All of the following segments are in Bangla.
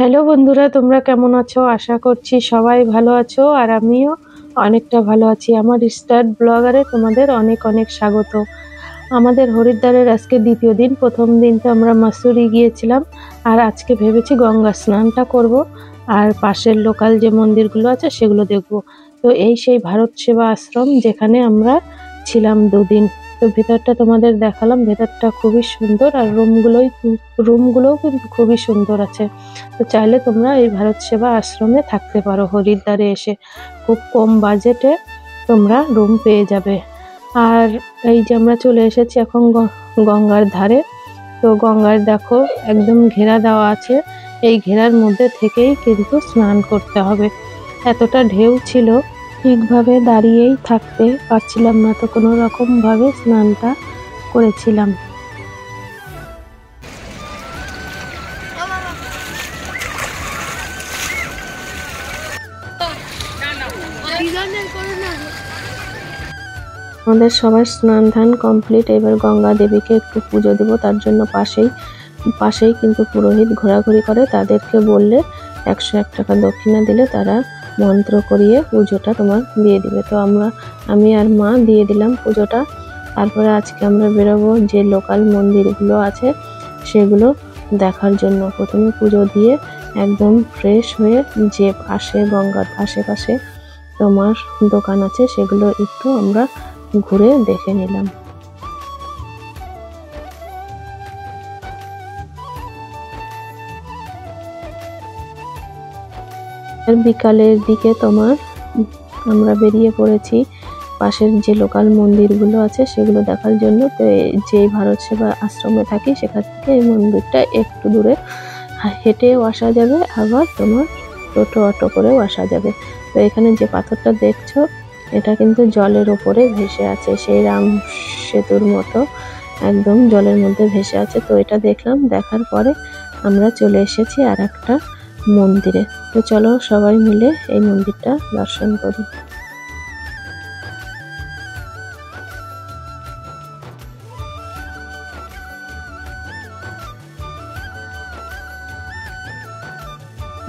হ্যালো বন্ধুরা, তোমরা কেমন আছো? আশা করছি সবাই ভালো আছো আর আমিও অনেকটা ভালো আছি। আমার স্টার্ট ব্লগারে তোমাদের অনেক অনেক স্বাগত। আমাদের হরিদ্বারের আজকে দ্বিতীয় দিন। প্রথম দিন তো আমরা মাসুরি গিয়েছিলাম, আর আজকে ভেবেছি গঙ্গা স্নানটা করব আর পাশের লোকাল যে মন্দিরগুলো আছে সেগুলো দেখব। তো এই সেই ভারত সেবা আশ্রম যেখানে আমরা ছিলাম দুদিন। তো ভেতরটা তোমাদের দেখালাম, ভেতরটা খুবই সুন্দর আর রুমগুলোও কিন্তু খুবই সুন্দর আছে। তো চাইলে তোমরা এই ভারত সেবা আশ্রমে থাকতে পারো হরিদ্বারে এসে, খুব কম বাজেটে তোমরা রুম পেয়ে যাবে। আর এই যে আমরা চলে এসেছি এখন গঙ্গার ধারে। তো গঙ্গার দেখো একদম ঘেরা দেওয়া আছে, এই ঘেরার মধ্যে থেকেই কিন্তু স্নান করতে হবে। এতটা ঢেউ ছিল, ঠিকভাবে দাঁড়িয়েই থাকতে পারছিলাম না, তো কোনো রকম ভাবে স্নানটা করেছিলাম। আমাদের সবার স্নান ধান কমপ্লিট। এবার গঙ্গা দেবীকে একটু পুজো দেব, তার জন্য পাশেই কিন্তু পুরোহিত ঘোরাঘুরি করে। তাদেরকে বললে 101 টাকা দক্ষিণা দিলে তারা মন্ত্র করিয়ে পুজোটা তোমার দিয়ে দিবে। তো আমি আর মা দিয়ে দিলাম পুজোটা। তারপরে আজকে আমরা বেরোবো যে লোকাল মন্দিরগুলো আছে সেগুলো দেখার জন্য। প্রথমে পুজো দিয়ে একদম ফ্রেশ হয়ে যে গঙ্গার আশেপাশে তোমার দোকান আছে সেগুলো একটু আমরা ঘুরে দেখে নিলাম। বিকালের দিকে আমরা বেরিয়ে পড়েছি পাশের যে লোকাল মন্দিরগুলো আছে সেগুলো দেখার জন্য। তো যে ভারত সেবা আশ্রমে থাকি সেখান থেকে এই মন্দিরটা একটু দূরে, হেঁটেও আসা যাবে, আবার তোমার টোটো অটো করেও আসা যাবে। তো এখানে যে পাথরটা দেখছো এটা কিন্তু জলের ওপরে ভেসে আছে, সেই রাম সেতুর মতো একদম জলের মধ্যে ভেসে আছে। তো এটা দেখলাম, দেখার পরে আমরা চলে এসেছি আর একটা মন্দিরে। তো চলো সবাই মিলে এই মন্দিরটা দর্শন করি।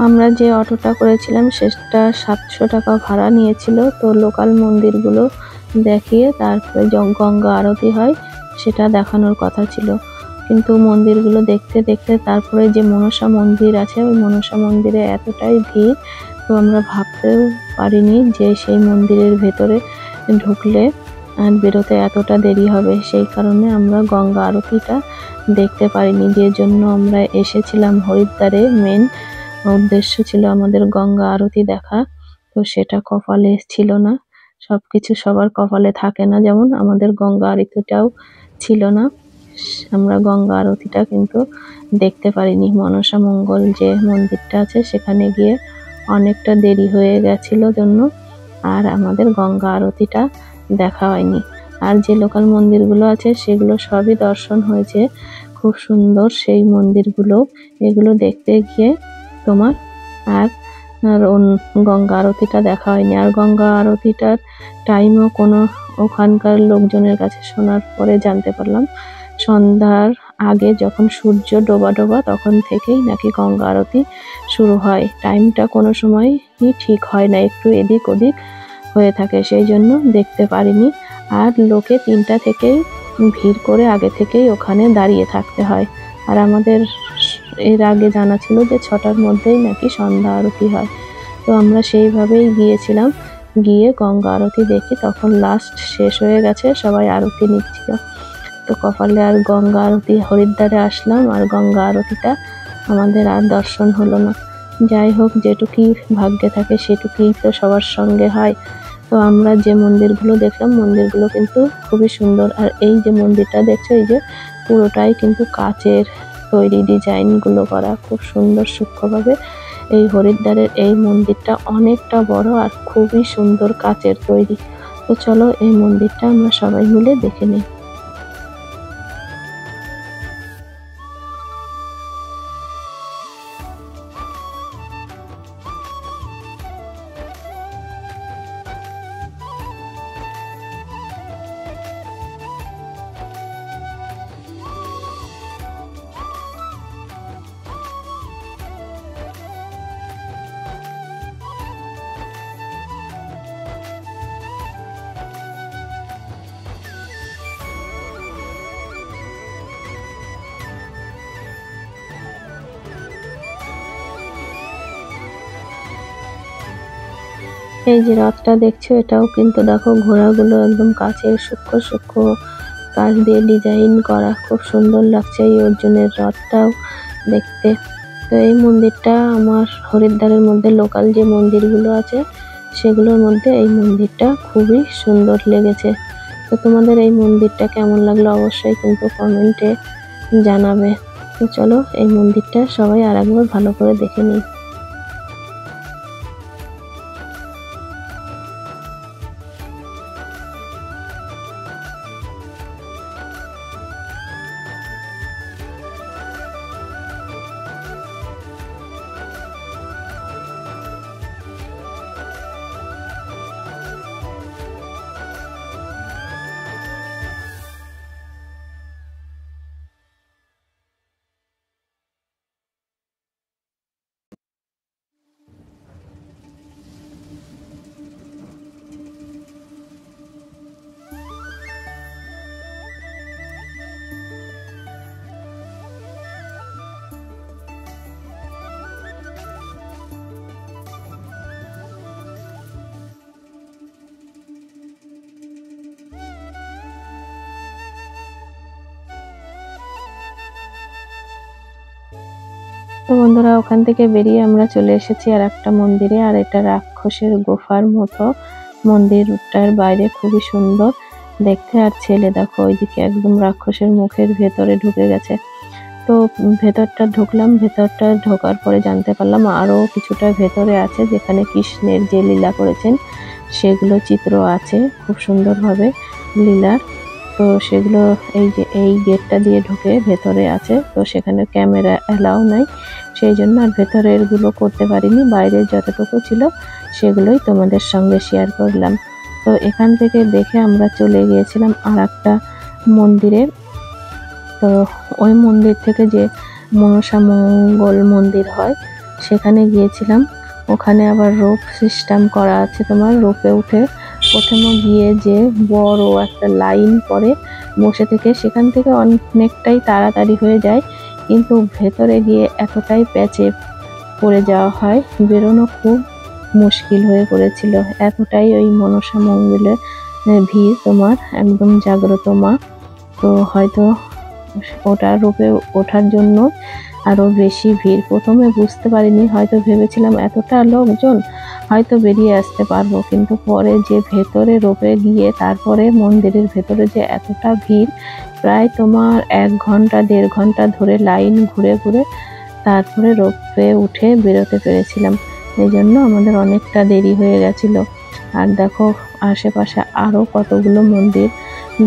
আমরা যে অটোটা করেছিলাম সেটা 700 টাকা ভাড়া নিয়েছিল। তো লোকাল মন্দিরগুলো দেখিয়ে তারপরে গঙ্গা আরতি হয় সেটা দেখানোর কথা ছিল, কিন্তু মন্দিরগুলো দেখতে দেখতে তারপরে যে মনসা মন্দির আছে ওই মনসা মন্দিরে এতটাই ভিড়, তো আমরা ভাবতেও পারিনি যে সেই মন্দিরের ভেতরে ঢুকলে আর বেরোতে এতটা দেরি হবে। সেই কারণে আমরা গঙ্গা আরতিটা দেখতে পারিনি, যে জন্য আমরা এসেছিলাম হরিদ্বারে। মেন উদ্দেশ্য ছিল আমাদের গঙ্গা আরতি দেখা, তো সেটা কপালে ছিল না। সবকিছু সবার কপালে থাকে না, যেমন আমাদের গঙ্গা আরতিটাও ছিল না। আমরা গঙ্গা আরতিটা কিন্তু দেখতে পারিনি। মনসা মঙ্গল যে মন্দিরটা আছে সেখানে গিয়ে অনেকটা দেরি হয়ে গেছিল জন্য আর আমাদের গঙ্গা আরতিটা দেখা হয়নি। আর যে লোকাল মন্দিরগুলো আছে সেগুলো সবই দর্শন হয়েছে, খুব সুন্দর সেই মন্দিরগুলো। এগুলো দেখতে গিয়ে তোমার আর গঙ্গা আরতিটা দেখা হয়নি। আর গঙ্গা আরতিটার টাইমও কোনো ওখানকার লোকজনের কাছে শোনার পরে জানতে পারলাম সন্ধ্যার আগে যখন সূর্য ডোবা ডোবা তখন থেকেই নাকি গঙ্গা আরতি শুরু হয়। টাইমটা কোনো সময়ই ঠিক হয় না, একটু এদিক ওদিক হয়ে থাকে, সেই জন্য দেখতে পারিনি। আর লোকে 3টা থেকেই ভিড় করে আগে থেকেই ওখানে দাঁড়িয়ে থাকতে হয়। আর আমাদের এর আগে জানা ছিল যে 6টার মধ্যেই নাকি সন্ধ্যা আরতি হয়। তো আমরা সেইভাবেই গিয়েছিলাম, গিয়ে গঙ্গা আরতি দেখি তখন লাস্ট শেষ হয়ে গেছে, সবাই আরতি নিচ্ছিল। তো কপালে আর গঙ্গা আরতি, হরিদ্বারে আসলাম আর গঙ্গা আরতিটা আমাদের আর দর্শন হলো না। যাই হোক, যেটুকুই ভাগ্যে থাকে সেটুকুই তো সবার সঙ্গে হয়। তো আমরা যে মন্দিরগুলো দেখলাম মন্দিরগুলো কিন্তু খুবই সুন্দর। আর এই যে মন্দিরটা দেখছো, এই যে পুরোটাই কিন্তু কাচের তৈরি, ডিজাইনগুলো করা খুব সুন্দর সূক্ষ্মভাবে। এই হরিদ্বারের এই মন্দিরটা অনেকটা বড় আর খুবই সুন্দর কাচের তৈরি। তো চলো এই মন্দিরটা আমরা সবাই মিলে দেখে নিই। এই যে রথটা দেখছো, এটাও কিন্তু দেখো ঘোড়াগুলো একদম কাছে সূক্ষ্ম সূক্ষ্ম কাজ দিয়ে ডিজাইন করা, খুব সুন্দর লাগছে এই অর্জুনের রথটাও দেখতে। তো এই মন্দিরটা আমার হরিদ্বারের মধ্যে লোকাল যে মন্দিরগুলো আছে সেগুলোর মধ্যে এই মন্দিরটা খুবই সুন্দর লেগেছে। তো তোমাদের এই মন্দিরটা কেমন লাগলো অবশ্যই কিন্তু কমেন্টে জানাবে। তো চলো এই মন্দিরটা সবাই আরেকবার ভালো করে দেখে নিই। তো বন্ধুরা ওখান থেকে বেরিয়ে আমরা চলে এসেছি আর একটা মন্দিরে, আর এটা রাক্ষসের গুফার মতো। মন্দিরটার বাইরে খুবই সুন্দর দেখতে, আর ছেলে দেখো ওইদিকে একদম রাক্ষসের মুখের ভেতরে ঢুকে গেছে। তো ভেতরটা ঢুকলাম, ভেতরটা ঢোকার পরে জানতে পারলাম আরো কিছুটা ভেতরে আছে যেখানে কৃষ্ণের যে লীলা করেছেন সেগুলো চিত্র আছে খুব সুন্দরভাবে লীলার। তো সেগুলো এই যে এই গেটটা দিয়ে ঢুকে ভেতরে আছে, তো সেখানে ক্যামেরা অ্যালাউ নাই, সেই জন্য আর ভেতরের গুলো করতে পারিনি, বাইরের যতটুকু ছিল সেগুলোই তোমাদের সঙ্গে শেয়ার করলাম। তো এখান থেকে দেখে আমরা চলে গিয়েছিলাম আর একটা মন্দিরে। তো ওই মন্দির থেকে যে মনসা মঙ্গল মন্দির হয় সেখানে গিয়েছিলাম। ওখানে আবার রোপ সিস্টেম করা আছে, তোমার রোপে উঠে প্রথমে গিয়ে যে বড় একটা লাইন পরে বসে থেকে সেখান থেকে অনেকটাই তাড়াতাড়ি হয়ে যায়, কিন্তু ভেতরে গিয়ে এতটাই প্যাচে পড়ে যাওয়া হয়, বেরোনো খুব মুশকিল হয়ে পড়েছিল, এতটাই ওই মনসা মঙ্গলের ভিড়, তোমার একদম জাগ্রত মা। তো হয়তো ওটা রূপে ওঠার জন্য আরো বেশি ভিড়, প্রথমে বুঝতে পারিনি, হয়তো ভেবেছিলাম এতটা লোকজন হয়তো বেরিয়ে আসতে পারবো, কিন্তু পরে যে ভেতরে রোপে গিয়ে তারপরে মন্দিরের ভেতরে যে এতটা ভিড়, প্রায় তোমার 1 ঘন্টা 1.5 ঘন্টা ধরে লাইন ঘুরে ঘুরে তারপরে রোপে উঠে বেরোতে পেরেছিলাম, এই জন্য আমাদের অনেকটা দেরি হয়ে গেছিল। আর দেখো আশেপাশে আরো কতগুলো মন্দির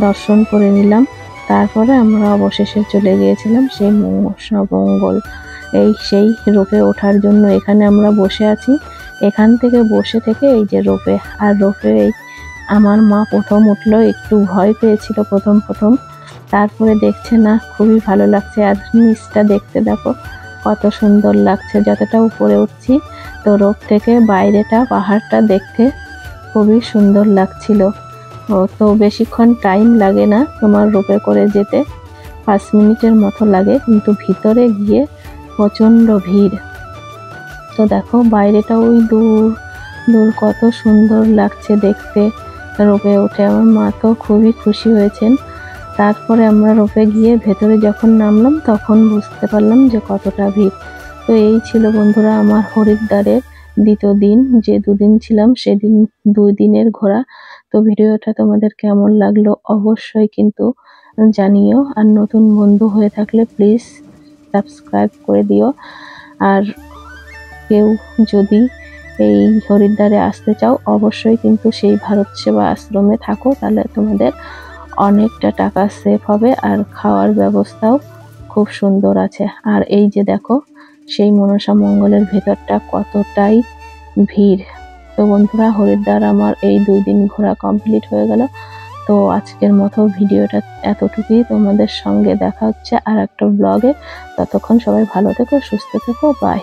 দর্শন করে নিলাম, তারপরে আমরা অবশেষে চলে গিয়েছিলাম সেই মনসা মঙ্গল সেই রোপে ওঠার জন্য। এখানে আমরা বসে আছি, এখান থেকে বসে থেকে এই যে রোপে, আর রোপে আমার মা প্রথম উঠলো, একটু ভয় পেয়েছিল প্রথম, তারপরে দেখছে না খুবই ভালো লাগছে, আর নিচটা দেখতে দেখো কত সুন্দর লাগছে, যতটা উপরে উঠছি তো রোপ থেকে বাইরেটা পাহাড়টা দেখতে খুবই সুন্দর লাগছিল। তো বেশিক্ষণ টাইম লাগে না তোমার রোপে করে যেতে, 5 মিনিটের মতো লাগে, কিন্তু ভিতরে গিয়ে প্রচন্ড ভিড়। তো দেখো বাইরেটা ওই দূর দূর কত সুন্দর লাগছে দেখতে রোপে উঠে, আমার মা তো খুবই খুশি হয়েছেন। তারপরে আমরা রোপে গিয়ে ভেতরে যখন নামলাম তখন বুঝতে পারলাম যে কতটা ভিড়। তো এই ছিল বন্ধুরা আমার হরিদ্বারের দ্বিতীয় দিন, যে 2 দিন ছিলাম সেদিন 2 দিনের ঘোরা। তো ভিডিওটা তোমাদের কেমন লাগলো অবশ্যই কিন্তু জানিও, আর নতুন বন্ধু হয়ে থাকলে প্লিজ সাবস্ক্রাইব করে দিও। আর কেউ যদি এই হরিদ্বারে আসতে চাও অবশ্যই কিন্তু সেই ভারত সেবা আশ্রমে থাকো, তাহলে তোমাদের অনেকটা টাকা সেভ হবে, আর খাওয়ার ব্যবস্থাও খুব সুন্দর আছে। আর এই যে দেখো সেই মনসা মঙ্গলের ভেতরটা কতটাই ভিড়। তো বন্ধুরা হরিদ্বার আমার এই 2 দিন ঘোরা কমপ্লিট হয়ে গেল। তো আজকের মতো ভিডিওটা এতটুকুই, তোমাদের সঙ্গে দেখা হচ্ছে আর একটা ব্লগে। ততক্ষণ সবাই ভালো থেকো, সুস্থ থেকো, বাই।